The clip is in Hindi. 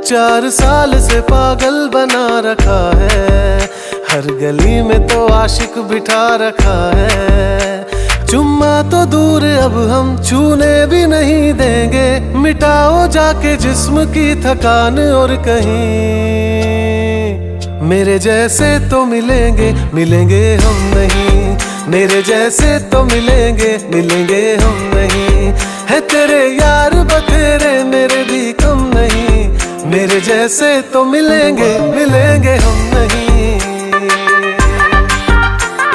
4 साल से पागल बना रखा है, हर गली में तो आशिक बिठा रखा है। चुम्मा तो दूर अब हम छूने भी नहीं देंगे, मिटाओ जाके जिस्म की थकान और कहीं मेरे जैसे तो मिलेंगे मिलेंगे हम नहीं, मेरे जैसे तो मिलेंगे मिलेंगे हम नहीं। है तेरे यार बतेरे मेरे भी कम नहीं, मेरे जैसे तो मिलेंगे मिलेंगे हम।